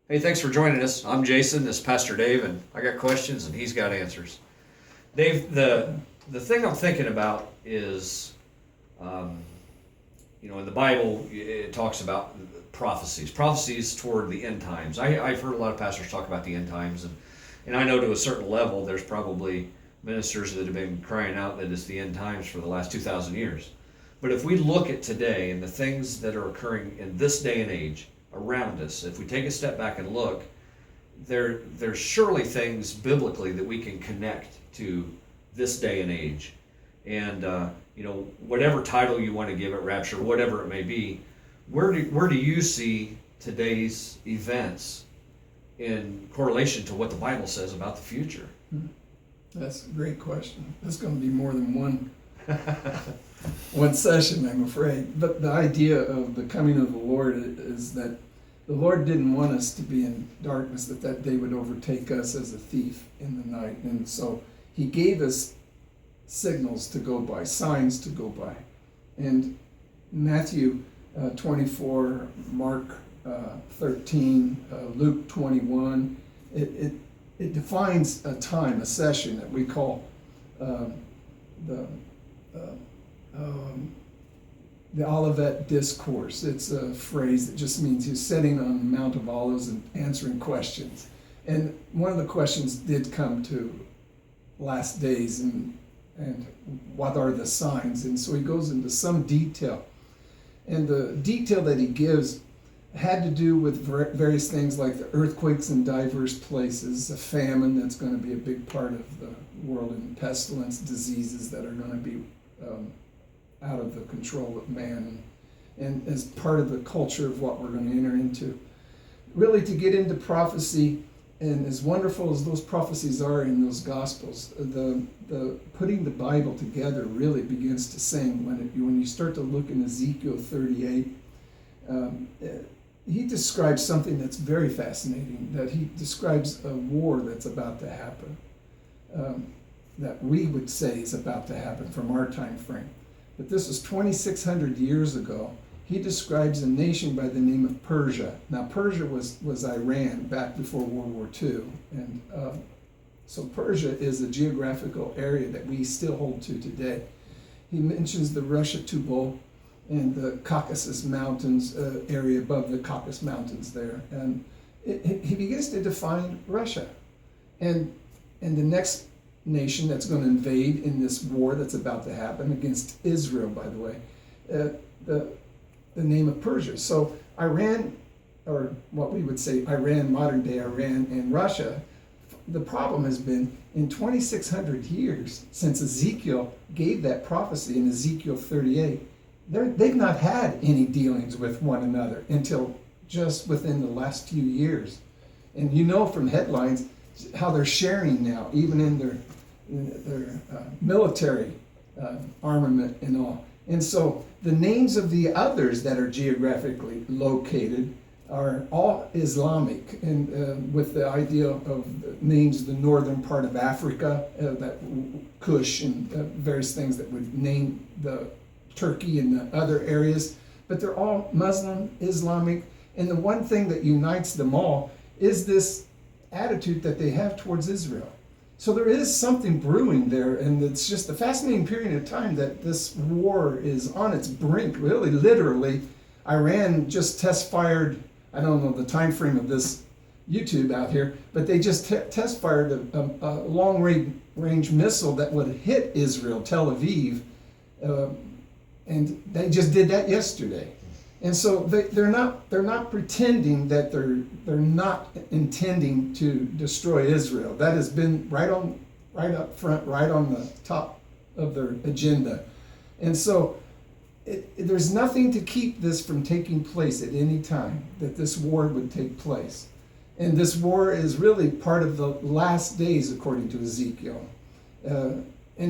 Hey, thanks for joining us. I'm Jason, this is Pastor Dave, and I got questions and he's got answers. Dave, the thing I'm thinking about is, um, in the Bible, it talks about prophecies toward the end times. I've heard a lot of pastors talk about the end times, and I know to a certain level there's probably ministers that have been crying out that it's the end times for the last 2,000 years. But if we look at today and the things that are occurring in this day and age around us, if we take a step back and look, there's surely things biblically that we can connect to this day and age. And whatever title you want to give it, rapture, whatever it may be, where do you see today's events in correlation to what the Bible says about the future? That's a great question. That's going to be more than one session, I'm afraid. But the idea of the coming of the Lord is that the Lord didn't want us to be in darkness, that day would overtake us as a thief in the night. And so he gave us signals to go by, signs to go by. And Matthew 24, Mark 13, Luke 21, it defines a time, a session that we call the Olivet Discourse. It's a phrase that just means he's sitting on the Mount of Olives and answering questions. And one of the questions did come to last days and what are the signs? And so he goes into some detail. And the detail that he gives had to do with various things like the earthquakes in diverse places, a famine that's going to be a big part of the world, and pestilence, diseases that are going to be out of the control of man, and as part of the culture of what we're going to enter into. Really, to get into prophecy, and as wonderful as those prophecies are in those Gospels, the putting the Bible together really begins to sing when you start to look in Ezekiel 38. He describes something that's very fascinating, that he describes a war that's about to happen, that we would say is about to happen from our time frame. But this was 2,600 years ago. He describes a nation by the name of Persia. Now, Persia was Iran back before World War II. And so Persia is a geographical area that we still hold to today. He mentions the Russia Tubal and the Caucasus Mountains area above the Caucasus Mountains there. And he begins to define Russia. And the next nation that's going to invade in this war that's about to happen against Israel, by the way, the name of Persia. So Iran, or what we would say Iran, modern day Iran, and Russia, the problem has been in 2,600 years since Ezekiel gave that prophecy in Ezekiel 38, they've not had any dealings with one another until just within the last few years. And you know from headlines how they're sharing now, even in their military armament and all. And so the names of the others that are geographically located are all Islamic, and with the idea of names of the northern part of Africa, that Kush and various things that would name the Turkey and the other areas, but they're all Muslim, Islamic, and the one thing that unites them all is this attitude that they have towards Israel. So there is something brewing there, and it's just a fascinating period of time that this war is on its brink, really, literally. Iran just test-fired, I don't know the time frame of this YouTube out here, but they just test-fired a long-range missile that would hit Israel, Tel Aviv, and they just did that yesterday. And so they're not pretending that they're not intending to destroy Israel. That has been right up front, right on the top of their agenda. And so there's nothing to keep this from taking place at any time, that this war would take place. And this war is really part of the last days, according to Ezekiel. And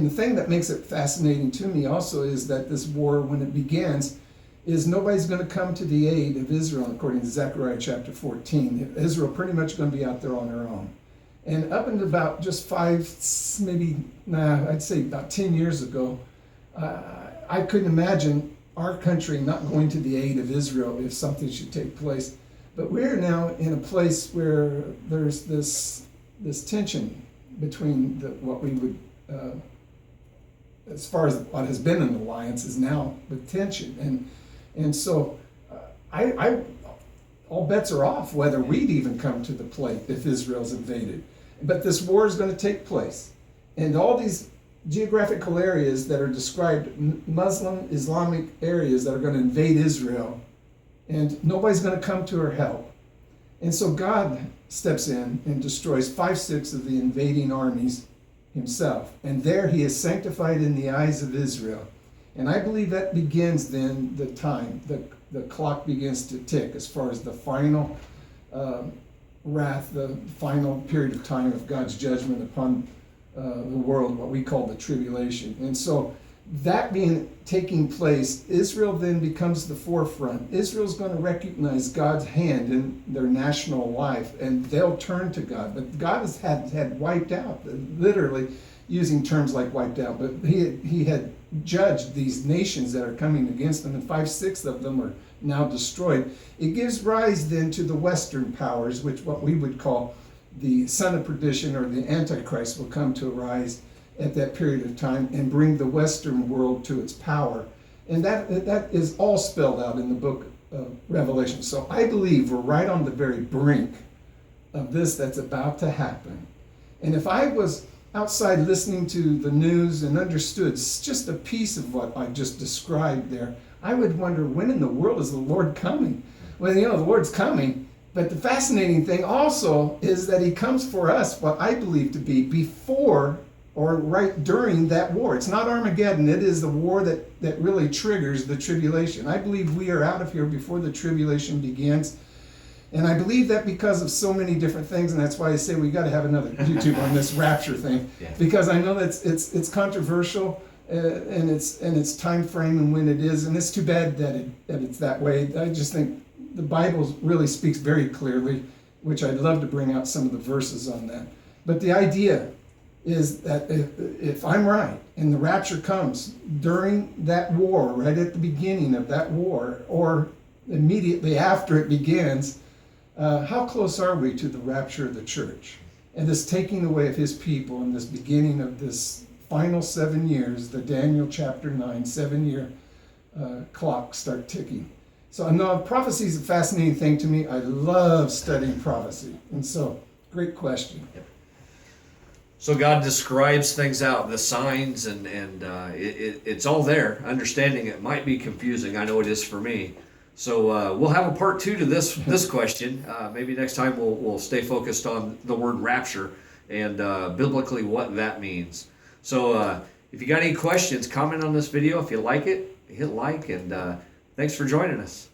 the thing that makes it fascinating to me also is that this war, when it begins, is nobody's going to come to the aid of Israel, according to Zechariah chapter 14. Israel pretty much going to be out there on her own. And up until about just I'd say about 10 years ago, I couldn't imagine our country not going to the aid of Israel if something should take place. But we're now in a place where there's this tension between what we would, as far as what has been an alliance, is now with tension, and so I all bets are off whether we'd even come to the plate if Israel's invaded. But this war is going to take place, and all these geographical areas that are described, Muslim, Islamic areas that are going to invade Israel, and nobody's going to come to her help. And so God steps in and destroys 5/6 of the invading armies himself. And there he is sanctified in the eyes of Israel. And I believe that begins then the time, the clock begins to tick as far as the final wrath, the final period of time of God's judgment upon the world, what we call the tribulation. And so that being taking place, Israel then becomes the forefront. Israel's going to recognize God's hand in their national life, and they'll turn to God. But God has had wiped out, literally using terms like wiped out, but he had judged these nations that are coming against them, and 5/6 of them are now destroyed. It gives rise then to the Western powers, which what we would call the son of perdition, or the Antichrist, will come to arise at that period of time and bring the Western world to its power. And that is all spelled out in the book of Revelation. So I believe we're right on the very brink of this that's about to happen. And if I was outside listening to the news and understood just a piece of what I just described there, I would wonder, when in the world is the Lord coming? Well, the Lord's coming. But the fascinating thing also is that he comes for us, what I believe to be before or right during that war. It's not Armageddon. It is the war that really triggers the tribulation. I believe we are out of here before the tribulation begins. And I believe that because of so many different things, and that's why I say we got to have another YouTube on this rapture thing, because I know that it's controversial, and its time frame and when it is, and it's too bad that it's that way. I just think the Bible really speaks very clearly, which I'd love to bring out some of the verses on that. But the idea is that if I'm right and the rapture comes during that war, right at the beginning of that war, or immediately after it begins, how close are we to the rapture of the church and this taking away of his people and this beginning of this final 7 years, the Daniel chapter 9, 7-year clock start ticking? So I know prophecy is a fascinating thing to me. I love studying prophecy. And so, great question. Yep. So God describes things out, the signs, and it's all there. Understanding it might be confusing. I know it is for me. So we'll have a part 2 to this question. Maybe next time we'll stay focused on the word rapture and biblically what that means. So if you got any questions, comment on this video. If you like it, hit like, and thanks for joining us.